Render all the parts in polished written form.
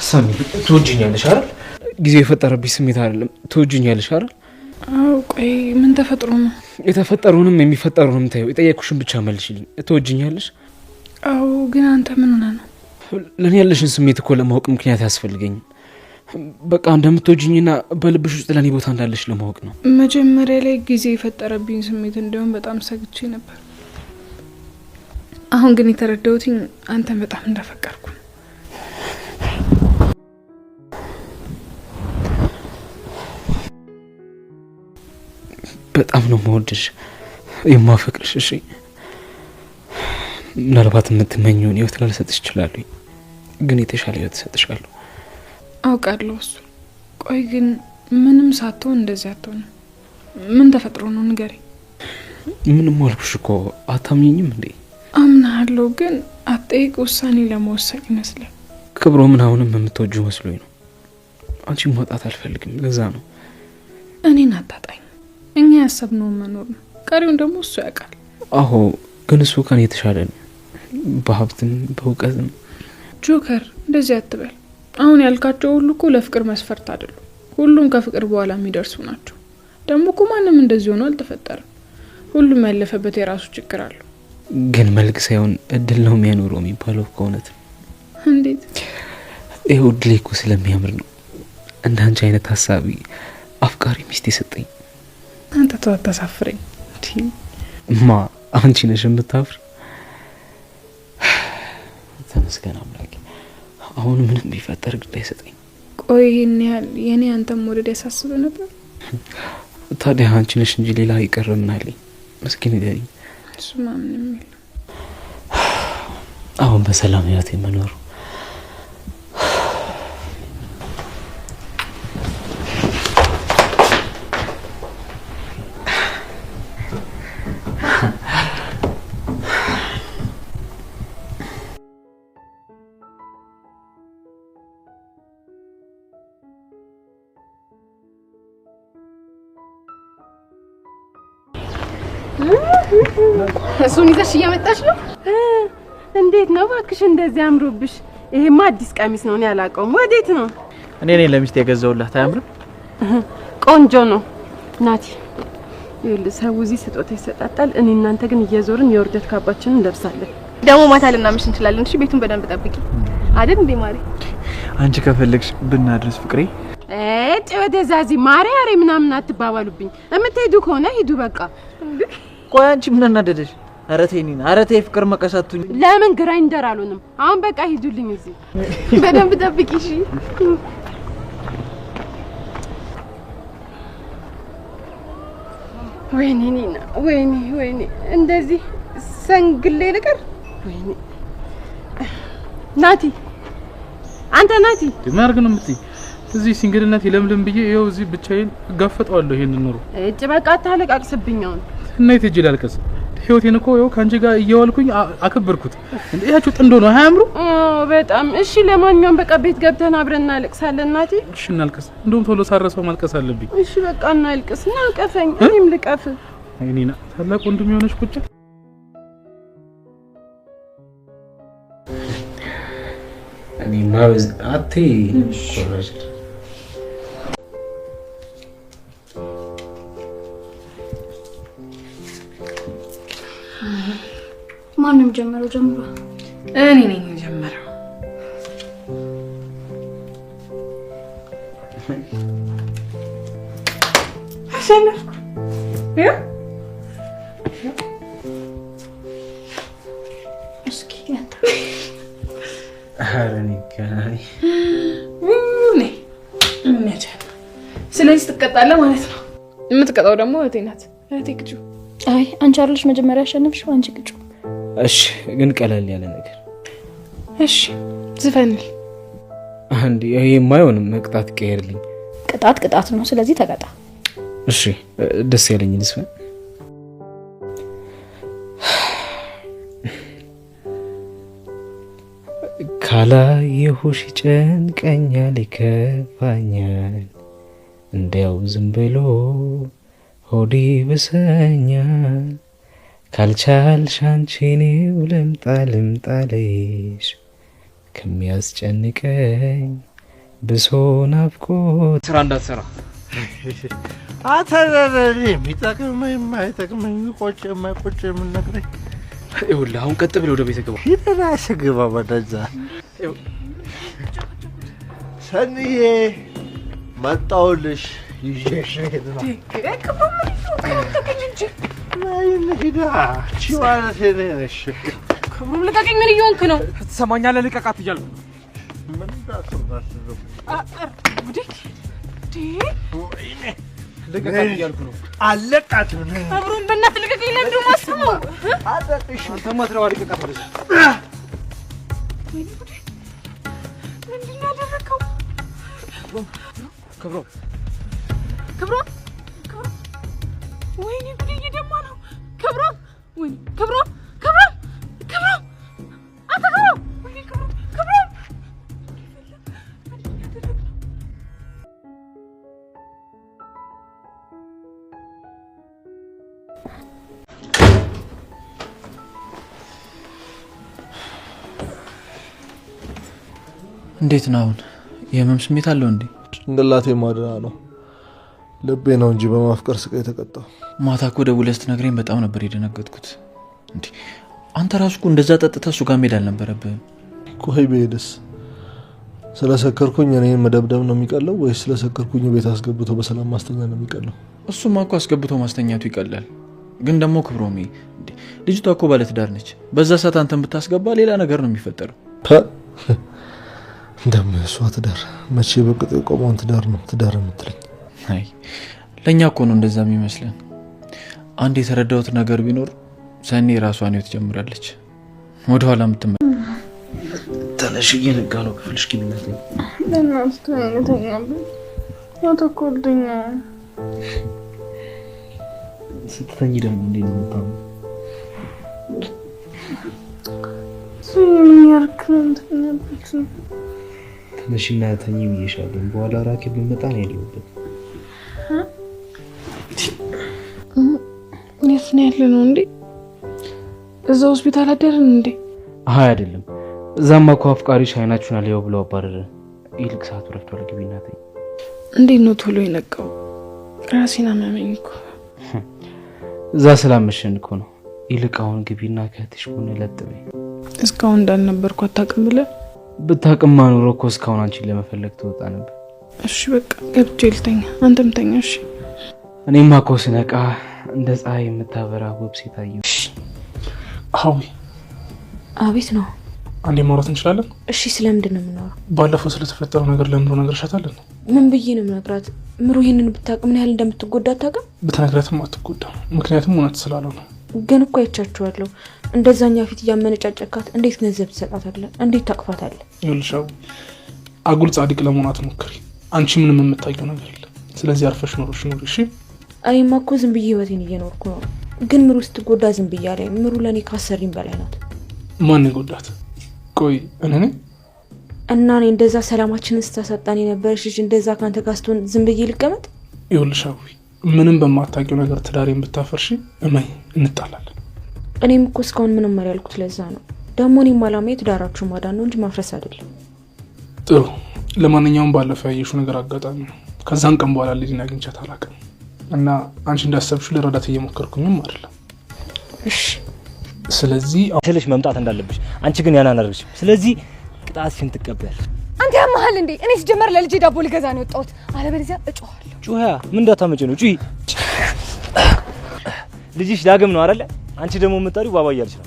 ሳሚ ትወጂኛለሽ አይደል? ጊዜው የፈጠረብኝ ስሜት አይደለም። ትወጂኛለሽ አይደል? አው ቆይ ምን ተፈጥሮ ነው? የተፈጠሩንም የሚፈጠሩንም ታዩ። የጠየኩሽን ብቻ መልሽልኝ። ትወጂኛለሽ? አው ግን አንተ ምን ሆነ ነው? ለኔ ያለሽን ስሜት እኮ ለማወቅ ምክንያት ያስፈልገኝ። በቃ እንደምትወጂኝና በልብሽ ውስጥ ለኔ ቦታ እንዳለሽ ለማወቅ ነው። መጀመሪያ ላይ ጊዜ የፈጠረብኝ ስሜት እንደውም በጣም ሰግቼ ነበር። አሁን ግን የተረዳሁት አንተን በጣም እንዳፈቀርኩ። በጣም ነው የምወድሽ የማፈቅርሽ። እሺ ምናልባት የምትመኘውን ህይወት ላልሰጥሽ እችላለሁ፣ ግን የተሻለ ህይወት እሰጥሻለሁ። አውቃለሁ እሱ። ቆይ ግን ምንም ሳትሆን እንደዚህ አትሆንም። ምን ተፈጥሮ ነው ንገረኝ። ምንም አልኩሽ እኮ አታምኚኝም እንዴ? አምናለሁ፣ ግን አትጠይቅ ውሳኔ ለመወሰን ይመስላል። ክብሮ ምን አሁንም የምትወጂው መስሎኝ ነው። አንቺን ማጣት አልፈልግም፣ ለዛ ነው። እኔን አታጣኝ። እኛ ያሰብነውን መኖር ነው፣ ቀሪውን ደግሞ እሱ ያውቃል። አዎ፣ ግን እሱ ከኔ የተሻለ ነው፣ በሀብትም በእውቀትም። ጆከር እንደዚህ አትበል። አሁን ያልካቸው ሁሉ እኮ ለፍቅር መስፈርት አይደሉም። ሁሉም ከፍቅር በኋላ የሚደርሱ ናቸው። ደግሞ እኮ ማንም እንደዚህ ሆኖ አልተፈጠረም። ሁሉም ያለፈበት የራሱ ችግር አለው። ግን መልክ ሳይሆን እድል ነው የሚያኖረው የሚባለው ከእውነት እንዴት? ይኸው እድሌ እኮ ስለሚያምር ነው እንዳንቺ አይነት ሀሳቢ አፍቃሪ ሚስት የሰጠኝ። አንተ ተው አታሳፍረኝ። ማ አንቺ ነሽ የምታፍር? ተመስገን አምላኬ፣ አሁን ምንም ቢፈጠር ግድ አይሰጠኝ። ቆይ ይሄን ያህል የኔ አንተም ወደድ ያሳስበ ነበር? ታዲያ አንቺ ነሽ እንጂ ሌላ ይቀር ምን አለኝ? መስኪን ይደኝ። እሱማ ምንም የለም። አሁን በሰላም ህይወት የመኖሩ እሱን ይዘሽ እየመጣሽ ነው? እንዴት ነው እባክሽ እንደዚህ አምሮብሽ? ይሄማ አዲስ ቀሚስ ነው፣ እኔ አላውቀውም። ወዴት ነው? እኔ ነኝ ለሚስት የገዛውላት። አያምርም? ቆንጆ ነው። ናቲ ሰው እዚህ ስጦታ ይሰጣጣል። እኔ እናንተ ግን እየዞርን የውርደት ካባችንን እንደርሳለን። ደግሞ ማታ ልናምሽ እንችላለን። እሺ ቤቱን በደንብ ጠብቂ አይደል እንዴ ማሪ? አንቺ ከፈለግሽ ብናድርስ ፍቅሬ። ወደዛዚ ማሪ አሬ ምናምን አትባባሉብኝ። እምትሄዱ ከሆነ ሂዱ በቃ። ቆይ አንቺ ምን እናደደሽ? ኧረ ተይ ኒና፣ ኧረ ተይ ፍቅር መቀሳቱኝ። ለምን ግራይንደር አልሆንም? አሁን በቃ ሂዱልኝ። እዚህ በደንብ ጠብቂ እሺ። ወይኔ ኒና፣ ወይኔ እንደዚህ ሰንግሌ ነገር። ወይኔ ናቲ፣ አንተ ናቲ ምን አርግ ነው የምትይ? እዚህ ሲንግልነት ይለምልም ብዬ ይኸው እዚህ ብቻዬን ጋፈጣዋለሁ ይሄንን ኑሮ። እጭ በቃ ታለቃቅስብኝ። አሁን እና የት ሄጄ ላልቀስ? ህይወቴን እኮ ይኸው ካንቺ ጋር እየዋልኩኝ አከበርኩት። እንዴ ያችሁ ጥንዶ ነው አያምሩ? በጣም እሺ። ለማንኛውም በቃ ቤት ገብተን አብረን እናልቅሳለን። ናቲ እሺ እናልቅስ። እንደውም ቶሎ ሳረሰው ማልቀስ አለብኝ። እሺ በቃ እናልቅስ። ናቀፈኝ፣ እኔም ልቀፍ። አይኔና ታላቅ ወንድም የሆነች ቁጭ እኔ ማውዝ አቴ ኮራጅ ማንም ጀመረው? እኔ ነኝ የጀመረው። አሸነፍኩ። እስኪ ያታ አረኒ ካይ ስለዚህ ትቀጣለህ ማለት ነው። የምትቀጣው ደግሞ እህቴ ናት። እህቴ ቅጩ። አይ አንቺ አይደለሽ መጀመሪያ ያሸነፍሽው፣ አንቺ ቅጩ። እሺ ግን ቀለል ያለ ነገር። እሺ ዝፈንል። አንዴ ይሄ የማይሆንም መቅጣት ቀየርልኝ። ቅጣት ነው፣ ስለዚህ ተቀጣ። እሺ ደስ ያለኝ ልስፈን። ካላየሁሽ ጨንቀኛል ይከፋኛል፣ እንዲያው ዝም ብሎ ሆዴ ብሰኛል። ካልቻልሽ አንቺኔው ልምጣልሽ ከሚያስጨንቀኝ ብሶ ናፍቆት ስራ እንዳትሰራ አታረረኝ የሚጠቅመኝ የማይጠቅመኝ ቆጭ የማይቆጭ የምነግረኝ ይኸውልህ አሁን ቀጥ ብለህ ወደ ቤት ግባ ይተናሽ ግባ ወደዛ ሰንዬ መጣሁልሽ ይዤሽ ሄድ ነው ሂዳ ቺዋለት ሄደሽ ክብሩም ልቀቀኝ ምን እየሆንክ ነው ትሰማኛለህ ልቀቃት እያልኩ ምን እንዳትሰማሽ ልቀቃት እያልኩ ነው አለቃትም ክብሩም በእናትህ ልቀቀኝ ለምን ደግሞ አስበው አለቅሽ አንተማ ትረዋ ልቀቃት ወደዛ ምንድን ነው ያደረከው ክብሮ ወይኔ ጉዴ እየደማ ነው ክብሮ ወይኔ ክብሮ አንተ ወይኔ ክብሮ እንዴት ነው አሁን የህመም ስሜት አለው እንዴ ጭንቅላቴ ማድና ነው ልቤ ነው እንጂ በማፍቀር ስቃይ ተቀጣው ማታ እኮ ደውለህ ስትነግረኝ በጣም ነበር የደነገጥኩት እንዴ አንተ ራስህ እኮ እንደዛ ጠጥተህ እሱ ጋር መሄድ አልነበረብህም ቆይ በሄድስ ስለሰከርኩኝ እኔን መደብደብ ነው የሚቀለው ወይስ ስለሰከርኩኝ ቤት አስገብቶ በሰላም ማስተኛ ነው የሚቀለው እሱማ እኮ አስገብቶ ማስተኛቱ ይቀላል ግን ደግሞ ክብሮሜ ልጅቷ እኮ ባለትዳር ነች በዛ ሰዓት አንተን ብታስገባ ሌላ ነገር ነው የሚፈጠረው እንደምሷ ትዳር መቼ በቅጥ የቆመውን ትዳር የምትለኝ አይ ለኛ እኮ ነው እንደዛ የሚመስለን አንድ የተረዳሁት ነገር ቢኖር ሰኔ ራሷን ህይወት ጀምራለች ወደ ኋላ የምትመ ተነሽ እየነጋ ነው ክፍልሽ ግቢነት ለናስተ አይነተኛብኝ ያተኮልኝ ስትተኝ ደግሞ እንዴት ነው የምታው ያርክንተኛብኝ ተነሽና ተኝ ብዬሻለሁ በኋላ ራኬ ብመጣ ነው ያለሁበት የት ነው ያለነው እንዴ እዛ ሆስፒታል አደረን እንዴ አይ አይደለም እዛማ እኮ አፍቃሪሽ አይናችሁን አልያው ብለው አባረረ ይልቅ ሰዓቱ ረፍቷል ግቢና ተኝ እንዴት ነው ቶሎ ይነቃው ራሴን አመመኝ እኮ እዛ ስላመሸን እኮ ነው ይልቅ አሁን ግቢና ከትሽ ሆነ ለጥበይ እስካሁን እንዳልነበርኩ አታውቅም ብለህ ብታውቅማ ኖሮ እኮ እስካሁን አንቺን ለመፈለግ ትወጣ ነበር እሺ በቃ ገብቼ ልተኛ አንተም ተኛ እሺ እኔማ እኮ ስነቃ እንደ ፀሐይ የምታበራ ውብ ሴት አየሁ አዊ አቤት ነው አንዴ ማውራት እንችላለን እሺ ስለምንድን ነው የምናወራው ባለፈው ስለተፈጠረው ነገር ለምሮ ነግረሻታለህ ምን ብዬ ነው የምነግራት ምሩ ይሄንን ብታውቅ ምን ያህል እንደምትጎዳ አታውቅም ብትነግራትም አትጎዳም ምክንያቱም እውነት ስላለው ነው ግን እኮ አይቻችኋለሁ እንደዛኛ ፊት ያመነጫጨካት እንዴት ገንዘብ ትሰጣታለህ እንዴት ታቅፋታለህ ይልሻው አጉል ጻድቅ ለመሆን አትሞክሪ አንቺ ምንም የምታውቂው ነገር የለም ስለዚህ አርፈሽ ኖርሽ ኑሪ እሺ እኔማ እኮ ዝም ብዬ ህይወቴን እየኖርኩ ነው ግን ምሩ ስትጎዳ ዝም ብዬ አለኝ ምሩ ለኔ ካሰሪኝ በላይ ናት ማን ይጎዳት ቆይ እኔ እና እኔ እንደዛ ሰላማችንን ስታሳጣን የነበረሽ ልጅ እንደዛ ካንተ ጋር ስትሆን ዝም ብዬ ልቀመጥ ይልሻው ምንም በማታውቂው ነገር ትዳሬን ብታፈርሺ እመይ እንጣላለን እኔም እኮ እስካሁን ምንም ያልኩት ለዛ ነው ደግሞ እኔም አላማዬ ትዳራችሁ ማዳን ነው እንጂ ማፍረስ አይደለም ጥሩ ለማንኛውም ባለፈው ያየሽው ነገር አጋጣሚ ነው ከዛን ቀን በኋላ ልጅን አግኝቻት አላውቅም እና አንቺ እንዳሰብሽው ልረዳት እየሞከርኩኝም አይደለም እሺ ስለዚህ ትልሽ መምጣት እንዳለብሽ አንቺ ግን ያን አናርግሽ ስለዚህ ቅጣትሽን ትቀበያለሽ አንተ ያማሃል እንዴ እኔ ሲጀመር ለልጄ ዳቦ ልገዛ ነው የወጣሁት አለበለዚያ እጮሃለሁ ጩሃ ምን እንዳታመጪ ነው ጩይ ልጅሽ ዳግም ነው አይደለ አንቺ ደግሞ የምትጠሪው ባባ እያልሽ ነው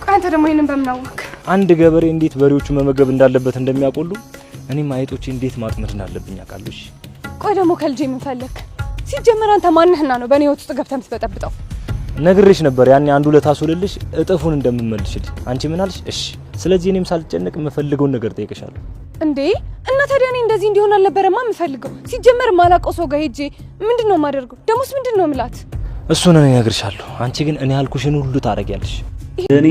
ቆይ አንተ ደግሞ ይሄንን በምን አወቅ አንድ ገበሬ እንዴት በሬዎቹ መመገብ እንዳለበት እንደሚያቆሉ እኔም አይጦቼ እንዴት ማጥመድ እንዳለብኝ አውቃለሁ ቆይ ደግሞ ከልጄ ምን ፈለክ ሲጀመር አንተ ማንህና ነው በእኔ ህይወት ውስጥ ገብተህ የምትበጠብጠው ነግሬሽ ነበር ያኔ አንዱ ለታሶልልሽ እጥፉን እንደምመልሽልሽ አንቺ ምን አልሽ እሺ ስለዚህ እኔም ሳልጨነቅ የምፈልገውን ነገር ጠይቀሻለሁ እንዴ እና ታዲያ እኔ እንደዚህ እንዲሆን አልነበረማ የምፈልገው ሲጀመር ማላውቀው ሰው ጋር ሄጄ ምንድነው የማደርገው ደሞስ ምንድነው ምላት እሱን እኔ ነግርሻለሁ አንቺ ግን እኔ ያልኩሽን ሁሉ ታረጊያለሽ እኔ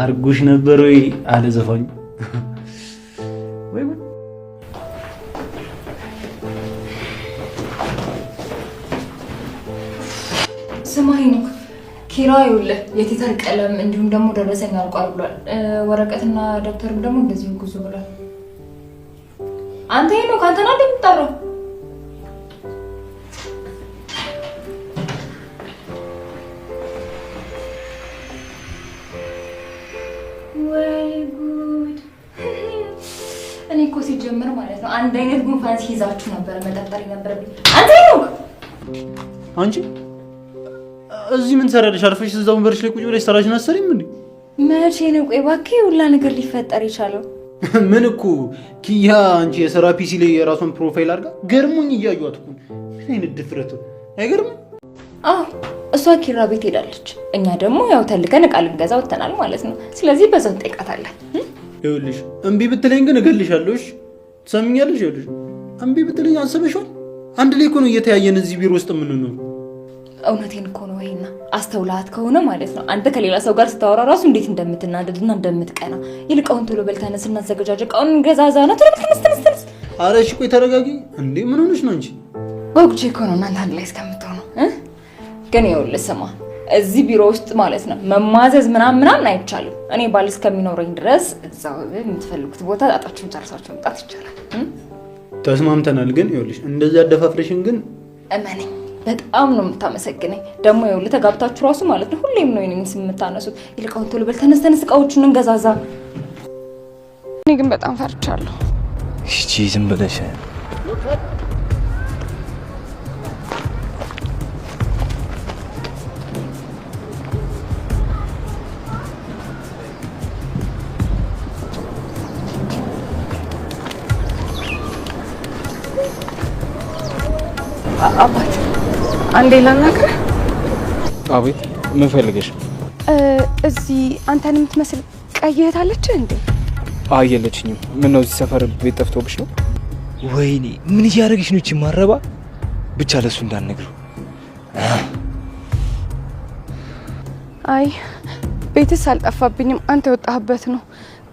አርጉሽ ነበር ወይ አለ ዘፋኝ ወይ ስማኝ ነው ኪራ ይውል የቲተር ቀለም እንዲሁም ደግሞ ደረሰኝ አልቋል ብሏል ወረቀትና ደብተርም ደግሞ እንደዚህ ጉዞ ብሏል አንተ ነው ካንተና እንደምትጠራው ወይ ጉድ! እኔ እኮ ሲጀምር ማለት ነው አንድ አይነት ጉንፋን ሲይዛችሁ ነበር መጠርጠር የነበረብኝ። አንተ ነው አንቺ እዚህ ምን ሰራለሽ? አርፈሽ እዛው ወንበርሽ ላይ ቁጭ ብለሽ ሰራሽን አሰሪም እንዴ? መቼ ነው ቆይ እባክህ ሁላ ነገር ሊፈጠር ይቻላል? ምን እኮ ኪያ አንቺ የሰራ ፒሲ ላይ የራሷን ፕሮፋይል አድርጋ ገርሞኝ እያዩት እኮ ምን አይነት ድፍረት ነው አይገርም? አዎ እሷ ኪራ ቤት ሄዳለች። እኛ ደግሞ ያው ተልከን ቃል እንገዛ ወጥተናል ማለት ነው። ስለዚህ በዛው ጠይቃታለን። ይኸውልሽ እምቢ ብትለኝ ግን እገልሻለሁ። እሺ ትሰሚኛለሽ? ይኸውልሽ እምቢ ብትለኝ አስበሽዋል? አንድ ላይ እኮ ነው እየተያየን እዚህ ቢሮ ውስጥ የምንኖር። እውነቴን እኮ ነው። ወይና አስተውላት ከሆነ ማለት ነው አንተ ከሌላ ሰው ጋር ስታወራ ራሱ እንዴት እንደምትናደድና እንደምትቀና። ይልቀውን ቶሎ በልተነስ እናዘገጃጀ ቃውን ገዛዛ ነው። ቶሎ ተነስ። ኧረ እሺ ቆይ ተረጋጊ። እንዴ ምን ሆነሽ ነው አንቺ? ጎግቼ እኮ ነው እናንተ አንድ ላይ እስከምትሆኑ ግን ይኸውልህ ስማ፣ እዚህ ቢሮ ውስጥ ማለት ነው መማዘዝ ምናምን አይቻልም። እኔ ባል እስከሚኖረኝ ድረስ እዛው የምትፈልጉት ቦታ ጣጣችሁን ጨርሳችሁ መምጣት ይቻላል። ተስማምተናል። ግን ይኸውልሽ እንደዚህ አደፋፍረሽን ግን እመነኝ በጣም ነው የምታመሰግነኝ። ደግሞ ይኸውልህ ተጋብታችሁ ራሱ ማለት ነው ሁሌም ነው የኔን ስም የምታነሱት። ይልቀውን ቶሎ በል ተነስ እቃዎቹን እንገዛዛ። እኔ ግን በጣም ፈርቻለሁ። እሺ ዝም ብለሽ አባት አንዴ ላናግርህ። አቤት ምን ፈልገሽ? እዚህ አንተን የምትመስል ቀይ እህት አለችህ እንዴ? የለችኝም። ምን ነው እዚህ ሰፈር ቤት ጠፍቶብሽ ነው? ወይኔ ምን እያደረግሽ ነው? እቺ ማረባ ብቻ ለሱ እንዳትነግረው። አይ ቤትስ አልጠፋብኝም፣ አንተ የወጣህበት ነው።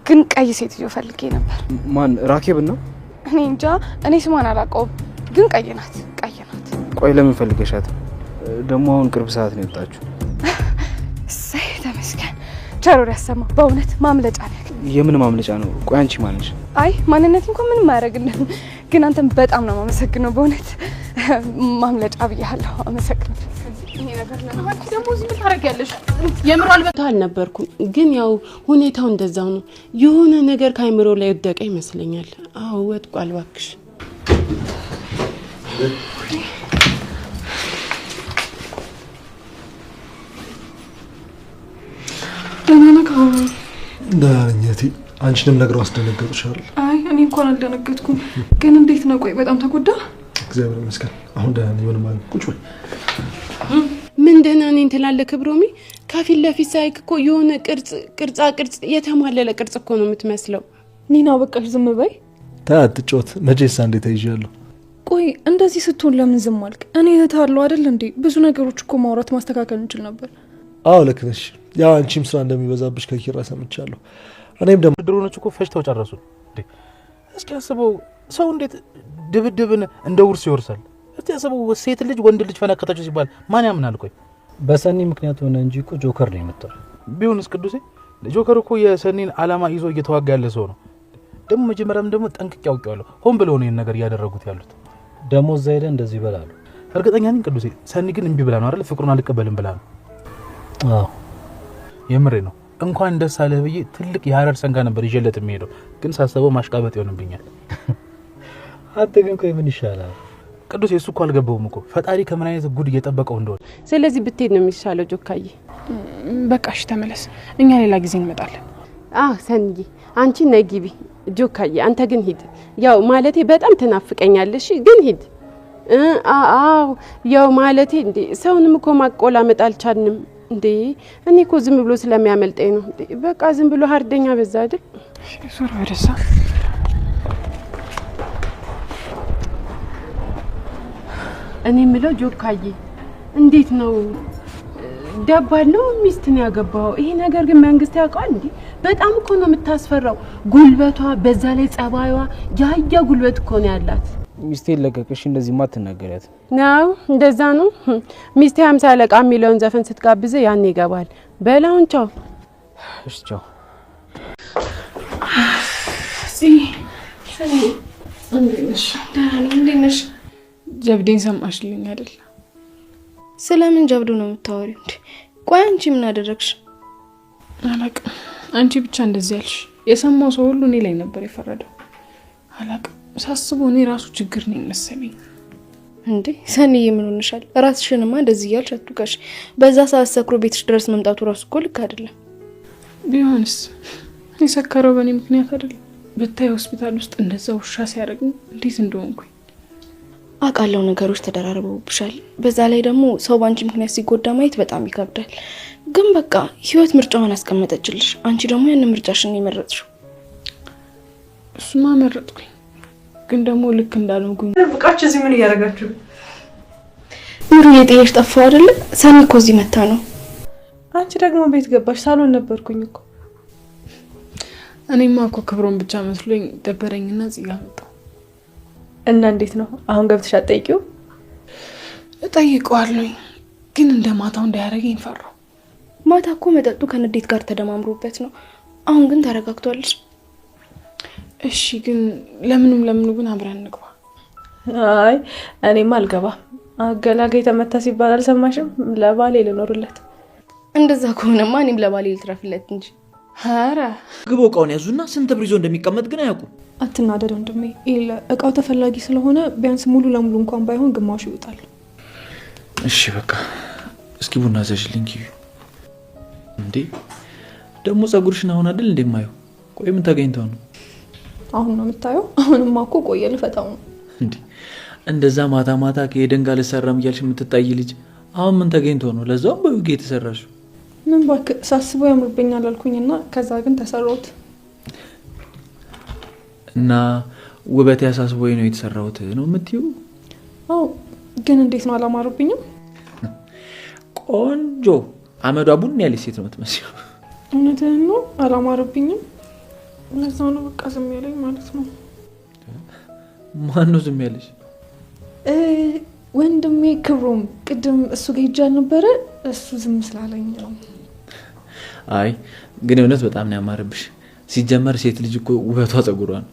ግን ቀይ ሴትዮ ፈልጌ ነበር። ማን? ራኬብ ነው? እኔ እንጃ፣ እኔ ስሟን አላውቀውም፣ ግን ቀይ ናት። ቆይ ለምን ፈልገሻት? ደግሞ አሁን ቅርብ ሰዓት ነው የወጣችሁ። እሰይ ተመስገን። ቸሮር ያሰማ። በእውነት ማምለጫ ነው። የምን ማምለጫ ነው? ቆይ አንቺ ማንሽ? አይ ማንነት እንኳን ምንም አያደርግልህም፣ ግን አንተን በጣም ነው የማመሰግነው። በእውነት ማምለጫ ብያለሁ። አመሰግናለሁ። ይሄ ነገር ለምን አንቺ ደግሞ እዚህ ምን ታደርጊያለሽ? የምሯል አልነበርኩም፣ ግን ያው ሁኔታው እንደዛው ነው። የሆነ ነገር ከአይምሮ ላይ ወደቀ ይመስለኛል። አዎ ወድቋል። እባክሽ ዳርኛቲ አንቺንም ነግረው አስደነገጡሻል? አይ እኔ እንኳን አልደነገጥኩም፣ ግን እንዴት ነው? ቆይ በጣም ተጎዳ? እግዚአብሔር ይመስገን አሁን ደህና ነኝ። ምን ማለት ቁጭ በል። ምን ደህና ነኝ ትላለህ ክብሮሜ? ከፊት ለፊት ሳይክ እኮ የሆነ ቅርጻ የተሟለለ ቅርጽ እኮ ነው የምትመስለው። ኒና በቃሽ ዝም በይ። አትጮት። መቼስ አንዴ ተይዣለሁ። ቆይ እንደዚህ ስትሆን ለምን ዝም አልክ? እኔ እህት አለው አይደል እንዴ? ብዙ ነገሮች እኮ ማውራት ማስተካከል እንችል ነበር። አዎ ልክ ነሽ። ያው አንቺም ስራ እንደሚበዛብሽ ከኪራ ሰምቻለሁ። እኔም ደግሞ ድሮኖች እኮ ፈጅተው ጨረሱ። እስኪ አስበው ሰው እንዴት ድብድብን እንደ ውርስ ይወርሳል? እስቲ አስበው ሴት ልጅ ወንድ ልጅ ፈነከታቸው ሲባል ማን ያምናል? ቆይ በሰኒ ምክንያት ሆነ እንጂ እኮ ጆከር ነው የመጣው። ቢሆንስ ቅዱሴ ጆከር እኮ የሰኒን አላማ ይዞ እየተዋጋ ያለ ሰው ነው። ደግሞ መጀመሪያም ደግሞ ጠንቅቄ አውቄዋለሁ። ሆን ብለው ነው ይሄን ነገር እያደረጉት ያሉት። ደግሞ እዛ ሄደ እንደዚህ ይበላሉ። እርግጠኛ ነኝ ቅዱሴ ሰኒ ግን እምቢ ብላ ነው አይደል? ፍቅሩን አልቀበልም ብላ ነው። አዎ የምሬ ነው። እንኳን ደስ አለህ ብዬ ትልቅ የሐረር ሰንጋ ነበር ይዤለት የሚሄደው፣ ግን ሳስበው ማሽቃበጥ ይሆንብኛል። አንተ ግን ቆይ ምን ይሻላል? ቅዱሴ እሱ እኮ አልገባውም እኮ ፈጣሪ ከምን አይነት ጉድ እየጠበቀው እንደሆነ። ስለዚህ ብትሄድ ነው የሚሻለው ጆካዬ። በቃ እሺ ተመለስ፣ እኛ ሌላ ጊዜ እንመጣለን። ሰንዬ አንቺ ነይ ግቢ። ጆካዬ አንተ ግን ሂድ። ያው ማለቴ በጣም ትናፍቀኛለሽ፣ ግን ሂድ። አዎ ያው ማለቴ እንዴ ሰውንም እኮ ማቆላመጥ አልቻልንም እንዴ። እኔ እኮ ዝም ብሎ ስለሚያመልጠኝ ነው። በቃ ዝም ብሎ ሀርደኛ በዛ አይደል? ሶራ ወደሳ እኔ የምለው ጆካዬ እንዴት ነው ደባል ነው ሚስት ነው ያገባው? ይሄ ነገር ግን መንግስት ያውቃል እንዴ? በጣም እኮ ነው የምታስፈራው። ጉልበቷ በዛ ላይ ጸባይዋ ያያ ጉልበት እኮ ነው ያላት። ሚስቴን ለቀቅሽ እንደዚህ ማትናገሪያት ነው? እንደዛ ነው። ሚስቴ 50 አለቃ የሚለውን ዘፈን ስትጋብዘ ያን ይገባል። በላውን ቻው። እሺ ቻው። እንዴት ነሽ? ጀብዴን ሰማሽልኝ አይደል? ስለምን ጀብዱ ነው የምታወሪው? ቆይ አንቺ ምን አደረግሽ? አላቅም። አንቺ ብቻ እንደዚህ ያልሽ። የሰማው ሰው ሁሉ እኔ ላይ ነበር የፈረደው። አላቅም። ሳስበው እኔ ራሱ ችግር ነኝ መሰለኝ። እንዴ ሰኒዬ ምን ሆነሻል? ራስሽንማ እንደዚህ ያልሽ አትውቀሽ። በዛ ሰዓት ሰክሮ ቤትሽ ድረስ መምጣቱ ራሱ እኮ ልክ አይደለም። ቢሆንስ የሰከረው በእኔ ምክንያት አይደለም። ብታይ ሆስፒታል ውስጥ እንደዛ ውሻ ሲያደርግ እንዴት እንደሆንኩኝ አውቃለሁ። ነገሮች ተደራርበውብሻል። በዛ ላይ ደግሞ ሰው ባንቺ ምክንያት ሲጎዳ ማየት በጣም ይከብዳል። ግን በቃ ህይወት ምርጫዋን አስቀመጠችልሽ። አንቺ ደግሞ ያን ምርጫሽን የመረጥሽው። እሱማ መረጥኩኝ፣ ግን ደግሞ ልክ እንዳልሆንኩኝ። ብቃችሁ እዚህ ምን እያደረጋችሁ? ምሩ የጤሽ ጠፋው አይደለ? ሰኒ እኮ እዚህ መታ ነው። አንቺ ደግሞ ቤት ገባሽ? ሳሎን ነበርኩኝ እኮ። እኔማ እኮ ክብሮን ብቻ መስሎኝ ደበረኝና እዚህ ጋር መጣሁ። እና እንዴት ነው አሁን? ገብተሽ አትጠይቂው? እጠይቀዋለሁኝ፣ ግን እንደ ማታው እንዳያደርገኝ ፈራሁ። ማታ እኮ መጠጡ ከንዴት ጋር ተደማምሮበት ነው። አሁን ግን ተረጋግቷልሽ። እሺ፣ ግን ለምኑ ግን አብረን እንግባ። አይ እኔማ አልገባም። አገላጋይ ተመታ ሲባል አልሰማሽም? ለባሌ ልኖርለት። እንደዛ ከሆነማ እኔም ለባሌ ልትረፍለት እንጂ። ኧረ ግቦ እቃውን ያዙና ስንት ብር ይዞ እንደሚቀመጥ ግን አያውቁም። አትናደድ ወንድሜ። እቃው ተፈላጊ ስለሆነ ቢያንስ ሙሉ ለሙሉ እንኳን ባይሆን ግማሹ ይወጣል። እሺ በቃ እስኪ ቡና ዘሽልኝ። እንዴ ደግሞ ጸጉርሽን አሁን አይደል እንደማየው? ቆይ ምን ተገኝተው ነው? አሁን ነው የምታየው? አሁንማ እኮ ቆየ ልፈታው ነው። እንዴ እንደዛ ማታ ማታ ከሄደን ጋር ልሰራም እያልሽ የምትጣይ ልጅ አሁን ምን ተገኝቶ ነው? ለዛውም በውጌ የተሰራሽው። ምን እባክህ ሳስበው ያምርብኛል አልኩኝና ከዛ ግን ተሰራሁት። እና ውበት ያሳስቦኝ ነው የተሰራሁት ነው የምትይው? አዎ ግን እንዴት ነው አላማረብኝም? ቆንጆ አመዷ ቡን ያለች ሴት ነው የምትመስለው። እውነትህን ነው አላማረብኝም። ለዛ ነው በቃ ዝም ያለኝ ማለት ነው። ማን ነው ዝም ያለሽ? ወንድሜ ክብሮም። ቅድም እሱ ጋር ሄጄ አልነበረ? እሱ ዝም ስላለኝ ነው። አይ ግን እውነት በጣም ነው ያማረብሽ። ሲጀመር ሴት ልጅ እኮ ውበቷ ጸጉሯ ነው።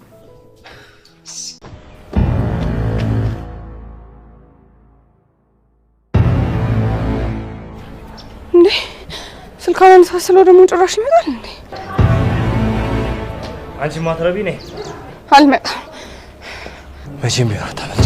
እንዴ ስልካውን ሳስለው ደግሞ ጭራሽ ይመጣል እንዴ? አንቺ ማትረቢ ነኝ። አልመጣም። መቼም ቢሆን አታመልጭ።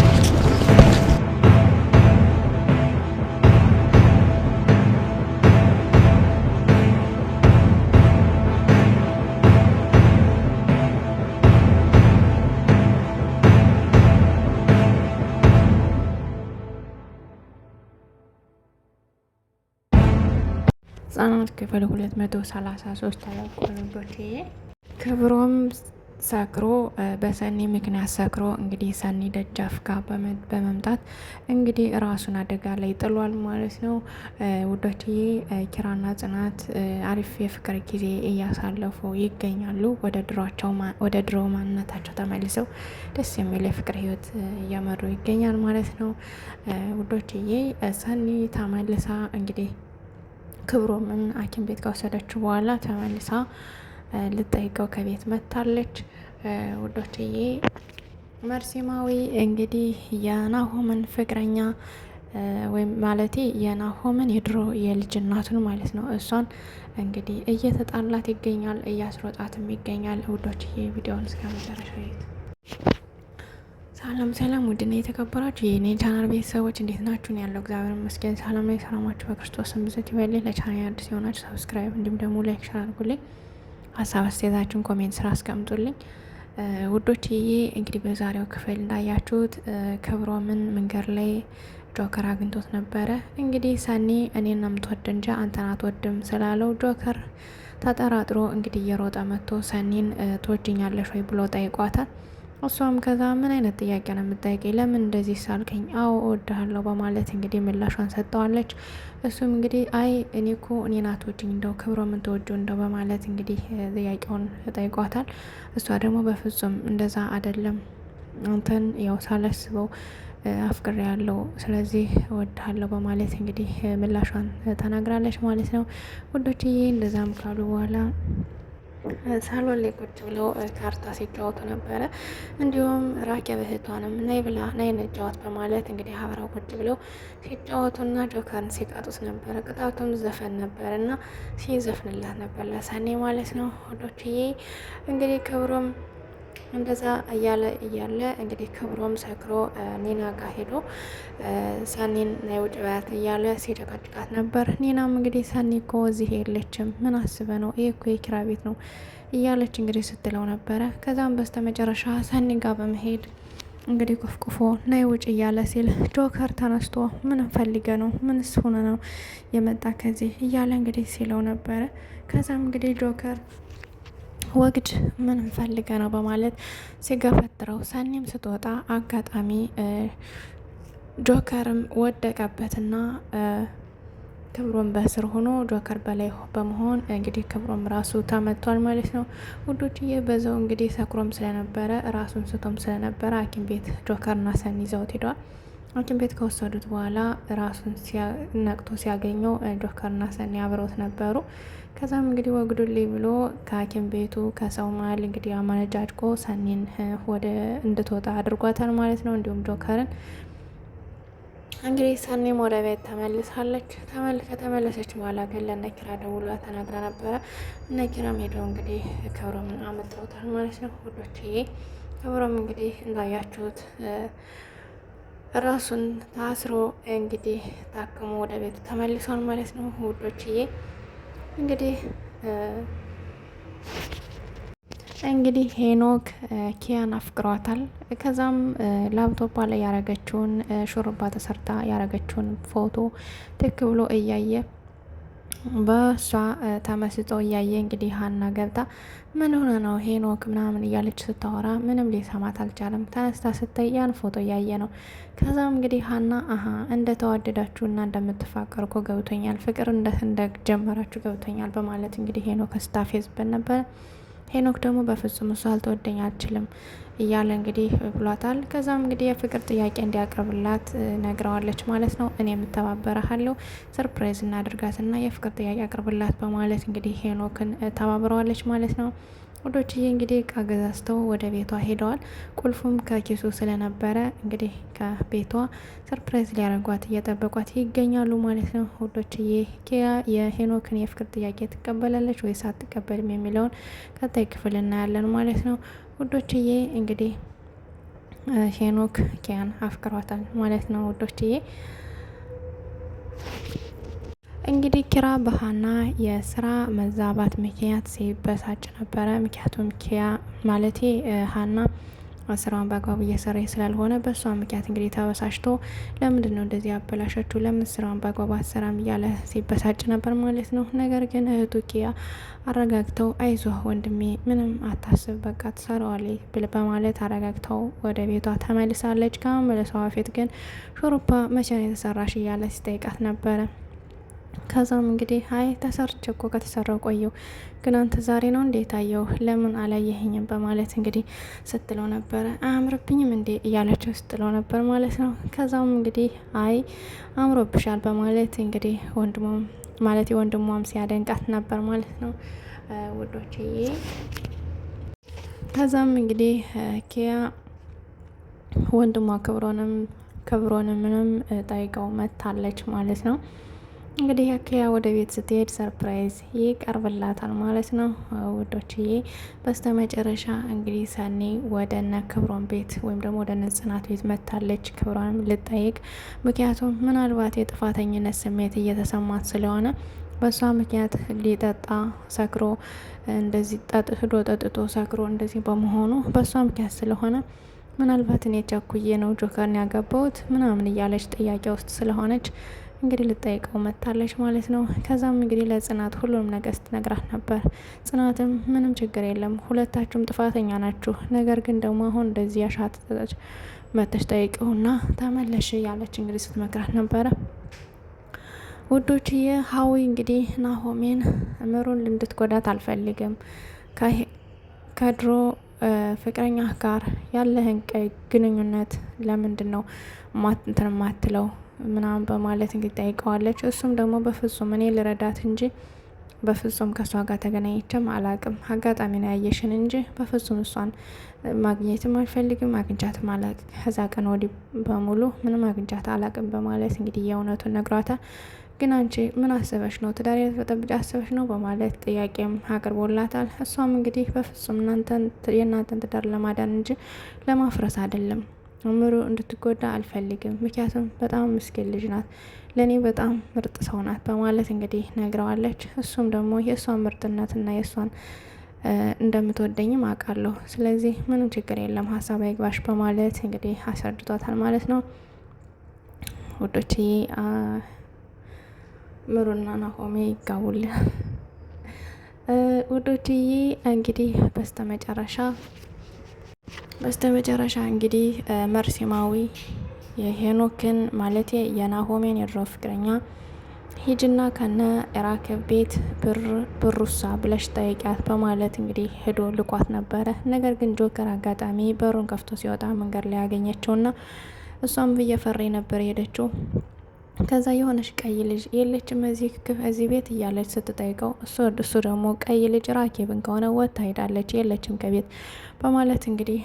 ህጻናት ክፍል 233 ተለቆለዶቼ ክብሮም ሰክሮ በሰኒ ምክንያት ሰክሮ እንግዲህ ሰኒ ደጃፍ ጋር በመምጣት እንግዲህ ራሱን አደጋ ላይ ጥሏል ማለት ነው። ውዶችዬ ኪራና ጽናት አሪፍ የፍቅር ጊዜ እያሳለፉ ይገኛሉ። ወደ ድሮ ማንነታቸው ተመልሰው ደስ የሚል የፍቅር ህይወት እየመሩ ይገኛል ማለት ነው። ውዶችዬ ሰኒ ተመልሳ እንግዲህ ክብሮምን ሐኪም ቤት ከወሰደችው በኋላ ተመልሳ ልጠይቀው ከቤት መታለች። ውዶችዬ መርሲማዊ እንግዲህ የናሆምን ፍቅረኛ ወይም ማለቴ የናሆምን የድሮ የልጅ እናቱን ማለት ነው እሷን እንግዲህ እየተጣላት ይገኛል፣ እያስሮጣትም ይገኛል። ውዶችዬ ቪዲዮውን እስከ መጨረሻ ይዩት። ሰላም ውድና የተከበራችሁ የኔ ቻናል ቤተሰቦች እንዴት ናችሁ? ያለው እግዚአብሔር ይመስገን ሰላም ላይ። ሰላማችሁ በክርስቶስ ብዛት ይበልኝ። ለቻናል አዲስ የሆናችሁ ሰብስክራይብ እንዲሁም ደግሞ ላይክ ሼር አድርጉልኝ። ሀሳብ አስተያየታችሁን ኮሜንት ስራ አስቀምጡልኝ። ውዶችዬ እንግዲህ በዛሬው ክፍል እንዳያችሁት ክብሮምን መንገድ ላይ ጆከር አግኝቶት ነበረ። እንግዲህ ሰኒ እኔን ነው የምትወድ እንጂ አንተን አትወድም ስላለው ጆከር ተጠራጥሮ እንግዲህ እየሮጠ መጥቶ ሰኒን ትወጂኛለሽ ወይ ብሎ ጠይቋታል። እሷም ከዛ ምን አይነት ጥያቄ ነው የምትጠይቀኝ? ለምን እንደዚህ ሳልከኝ? አዎ እወድሃለሁ በማለት እንግዲህ ምላሿን ሰጠዋለች። እሱም እንግዲህ አይ እኔ እኮ እኔን አትወጂኝ እንደው ክብሮምን ትወጂው እንደው በማለት እንግዲህ ጥያቄውን ጠይቋታል። እሷ ደግሞ በፍጹም እንደዛ አይደለም፣ አንተን ያው ሳላስበው አፍቅሬ ያለው ስለዚህ እወድሃለሁ በማለት እንግዲህ ምላሿን ተናግራለች ማለት ነው። ውዶችዬ እንደዛም ካሉ በኋላ ሳሎን ላይ ቁጭ ብለው ካርታ ሲጫወቱ ነበረ። እንዲሁም ራኬብ እህቷንም ነይ ብላ ነይ እንጫወት በማለት እንግዲህ አብረው ቁጭ ብለው ሲጫወቱና ጆከርን ሲቀጡት ነበረ። ቅጣቱም ዘፈን ነበር እና ሲዘፍንላት ነበር ለሰኔ ማለት ነው ወዶችዬ። እንግዲህ ክብሮም እንደዛ እያለ እንግዲህ ክብሮም ሰክሮ ኒና ጋር ሄዶ ሰኒን ነይ ውጭ በያት እያለ ሲጨቃጭቃት ነበር። ኒናም እንግዲህ ሰኒ እኮ እዚህ የለችም፣ ምን አስበ ነው? ይህ እኮ የኪራ ቤት ነው እያለች እንግዲህ ስትለው ነበረ። ከዛም በስተ መጨረሻ ሰኒ ጋር በመሄድ እንግዲህ ቁፍቁፎ ነይ ውጭ እያለ ሲል ጆከር ተነስቶ ምን ፈልገ ነው? ምንስ ሆነ ነው የመጣ ከዚህ እያለ እንግዲህ ሲለው ነበረ። ከዛም እንግዲህ ጆከር ወግድ ምን ፈልገ ነው በማለት ሲገፈትረው ሰኒም ስትወጣ አጋጣሚ ጆከርም ወደቀበትና ክብሮም በስር ሆኖ ጆከር በላይ በመሆን እንግዲህ ክብሮም ራሱ ተመቷል ማለት ነው ውዶችዬ። በዛው እንግዲህ ሰክሮም ስለነበረ ራሱን ስቶም ስለነበረ ሐኪም ቤት ጆከርና ሰኒ ይዘውት ሄደዋል። ሐኪም ቤት ከወሰዱት በኋላ ራሱን ነቅቶ ሲያገኘው ጆከርና ሰኒ አብረውት ነበሩ። ከዛም እንግዲህ ወግዱልኝ ብሎ ከሐኪም ቤቱ ከሰው መሀል እንግዲህ አመነጫጭቆ ሰኒን ወደ እንድትወጣ አድርጓታል ማለት ነው። እንዲሁም ጆከርን እንግዲህ ሰኒም ወደ ቤት ተመልሳለች። ከተመለሰች በኋላ ግን ለነኪራ ደውላ ተናግራ ነበረ። ነኪራም ሄደው እንግዲህ ክብሮምን አመጣውታል ማለት ነው ውዶችዬ። ክብሮም እንግዲህ እንዳያችሁት ራሱን ታስሮ እንግዲህ ታክሞ ወደ ቤቱ ተመልሷል ማለት ነው ውዶችዬ። እንግዲህ ሄኖክ ኪያን አፍቅሯታል። ከዛም ላፕቶፓ ላይ ያረገችውን ሹሩባ ተሰርታ ያረገችውን ፎቶ ትክ ብሎ እያየ በሷ ተመስጦ እያየ እንግዲህ ሀና ገብታ ምን ሆነ ነው ሄኖክ ምናምን እያለች ስታወራ ምንም ሊሰማት አልቻለም። ተነስታ ስታይ ያን ፎቶ እያየ ነው። ከዛም እንግዲህ ሀና እንደተዋደዳችሁና እንደምትፋቀሩ እኮ ገብቶኛል፣ ፍቅር እንደጀመራችሁ ገብቶኛል በማለት እንግዲህ ሄኖክ ስታፌዝበት ነበር። ሄኖክ ደግሞ በፍጹም እሱ አልተወደኝ አልችልም እያለ እንግዲህ ብሏታል። ከዛም እንግዲህ የፍቅር ጥያቄ እንዲያቀርብላት ነግረዋለች ማለት ነው። እኔ የምተባበረሃለሁ ሰርፕራይዝ እናድርጋትና የፍቅር ጥያቄ አቅርብላት በማለት እንግዲህ ሄኖክን ተባብረዋለች ማለት ነው። ወዶችዬ እንግዲህ እቃ ገዛዝተው ወደ ቤቷ ሄደዋል። ቁልፉም ከኪሱ ስለነበረ እንግዲህ ከቤቷ ሰርፕራይዝ ሊያደርጓት እየጠበቋት ይገኛሉ ማለት ነው። ወዶችዬ ኪያ የሄኖክን የፍቅር ጥያቄ ትቀበላለች ወይስ አትቀበልም የሚለውን ቀጣይ ክፍል እናያለን ማለት ነው። ወዶችዬ እንግዲህ ሄኖክ ኪያን አፍቅሯታል ማለት ነው። ወዶችዬ እንግዲህ ኪራ በሀና የስራ መዛባት ምክንያት ሲበሳጭ ነበረ። ምክንያቱም ኪያ ማለቴ ሀና ስራውን በአግባቡ እየሰራ ስላልሆነ በእሷ ምክንያት እንግዲህ ተበሳጭቶ ለምንድን ነው እንደዚህ አበላሸችው፣ ለምን ስራውን በአግባቡ አሰራም እያለ ሲበሳጭ ነበር ማለት ነው። ነገር ግን እህቱ ኪያ አረጋግተው አይዞህ ወንድሜ ምንም አታስብ፣ በቃ ትሰራዋለች በማለት አረጋግተው ወደ ቤቷ ተመልሳለች። ከመመለሷ በፊት ግን ሹሩባ መቼ ነው የተሰራሽ እያለ ሲጠይቃት ነበረ። ከዛም እንግዲህ አይ ተሰርቼ እኮ ከተሰራው ቆየው፣ ግን አንተ ዛሬ ነው እንዴ ታየው፣ ለምን አላየኸኝም በማለት እንግዲህ ስትለው ነበረ። አያምርብኝም እንዴ እያለችው ስትለው ነበር ማለት ነው። ከዛም እንግዲህ አይ አምሮብሻል በማለት እንግዲህ ወንድሟም ሲያደንቃት ነበር ማለት ነው ውዶችዬ። ከዛም እንግዲህ ኪያ ወንድሟ ክብሮንም ምንም ጠይቀው መታለች ማለት ነው። እንግዲህ ኪያ ወደ ቤት ስትሄድ ሰርፕራይዝ ይቀርብላታል ማለት ነው ውዶችዬ። በስተመጨረሻ እንግዲህ ሰኒ ወደ እነ ክብሮን ቤት ወይም ደግሞ ወደ ጽናት ቤት መታለች ክብሮንም ልጠይቅ። ምክንያቱም ምናልባት የጥፋተኝነት ስሜት እየተሰማት ስለሆነ በሷ ምክንያት ሊጠጣ ሰክሮ እንደዚህ ጠጥቶ ሰክሮ እንደዚህ በመሆኑ በሷ ምክንያት ስለሆነ ምናልባት እኔ ቸኩዬ ነው ጆከርን ያገባሁት ምናምን እያለች ጥያቄ ውስጥ ስለሆነች እንግዲህ ልጠይቀው መታለች ማለት ነው። ከዛም እንግዲህ ለጽናት ሁሉንም ነገር ስትነግራት ነበር። ጽናትም ምንም ችግር የለም ሁለታችሁም ጥፋተኛ ናችሁ፣ ነገር ግን ደግሞ አሁን እንደዚህ ያሻተተች መተሽ ጠይቀውና ተመለሽ ያለች እንግዲህ ስትመክራት ነበረ። ውዶችዬ ሀዊ እንግዲህ ናሆሜን ምሩን እንድትጎዳት አልፈልግም፣ ከድሮ ፍቅረኛ ጋር ያለህን ግንኙነት ለምንድን ነው እንትን ማትለው ምናምን በማለት እንግዲህ ጠይቀዋለች። እሱም ደግሞ በፍጹም እኔ ልረዳት እንጂ በፍጹም ከእሷ ጋር ተገናኝቼም አላቅም። አጋጣሚ ነው ያየሽን እንጂ በፍጹም እሷን ማግኘትም አልፈልግም፣ አግኝቻትም አላቅም። ከዛ ቀን ወዲህ በሙሉ ምንም አግኝቻት አላቅም በማለት እንግዲህ የእውነቱን ነግሯታል። ግን አንቺ ምን አስበሽ ነው ትዳር በጠብጫ አስበሽ ነው በማለት ጥያቄም አቅርቦላታል። እሷም እንግዲህ በፍጹም የእናንተን ትዳር ለማዳን እንጂ ለማፍረስ አይደለም፣ እምሩ እንድትጎዳ አልፈልግም። ምክንያቱም በጣም ምስኪን ልጅ ናት፣ ለእኔ በጣም ምርጥ ሰው ናት በማለት እንግዲህ ነግረዋለች። እሱም ደግሞ የእሷን ምርጥነትና የእሷን እንደምትወደኝም አውቃለሁ፣ ስለዚህ ምንም ችግር የለም ሀሳብ አይግባሽ በማለት እንግዲህ አስረድቷታል ማለት ነው። ውዶችዬ ምሩና ናሆሜ ይጋቡል። ውዶችዬ እንግዲህ በስተመጨረሻ እንግዲህ መርሲማዊ የሄኖክን ማለቴ የናሆሜን የድሮ ፍቅረኛ ሂጅና ከነ ራኬብ ቤት ብሩሳ ብለሽ ጠይቂያት በማለት እንግዲህ ሄዶ ልኳት ነበረ። ነገር ግን ጆከር አጋጣሚ በሩን ከፍቶ ሲወጣ መንገድ ላይ ያገኘችውና እሷም እየፈራ ነበር ሄደችው። ከዛ የሆነች ቀይ ልጅ የለችም እዚህ ቤት እያለች ስትጠይቀው እሱ ደግሞ ቀይ ልጅ ራኬብን ከሆነ ወጥታ ሄዳለች የለችም ከቤት በማለት እንግዲህ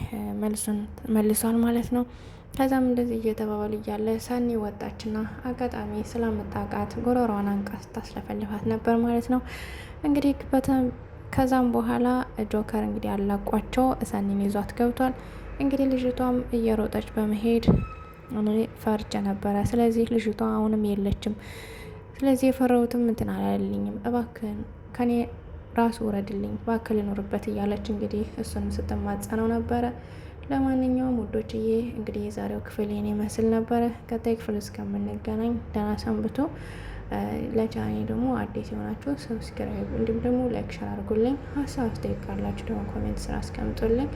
መልሷል ማለት ነው። ከዛም እንደዚህ እየተባባሉ እያለ ሰኒ ወጣችና አጋጣሚ ስለምታውቃት ጉሮሯን አንቃ ስታስለፈልፋት ነበር ማለት ነው። እንግዲህ ከዛም በኋላ ጆከር እንግዲህ አላቋቸው ሰኒን ይዟት ገብቷል። እንግዲህ ልጅቷም እየሮጠች በመሄድ እኔ ፈርቼ ነበረ፣ ስለዚህ ልጅቷ አሁንም የለችም፣ ስለዚህ የፈራሁትም እንትን አላለልኝም፣ እባክህን ከኔ ራሱ ውረድልኝ፣ እባክህ ልኖርበት እያለች እንግዲህ እሱንም ስትማጸነው ነበረ። ለማንኛውም ውዶችዬ እንግዲህ የዛሬው ክፍል ይህን ይመስል ነበረ። ቀጣይ ክፍል እስከምንገናኝ ደህና ሰንብቱ። ለቻናሌ ደግሞ አዲስ የሆናችሁ ሰብስክራይብ እንዲሁም ደግሞ ላይክ ሸር አድርጉልኝ። ሀሳብ አስተያየት ካላችሁ ደግሞ ኮሜንት ስራ አስቀምጡልኝ።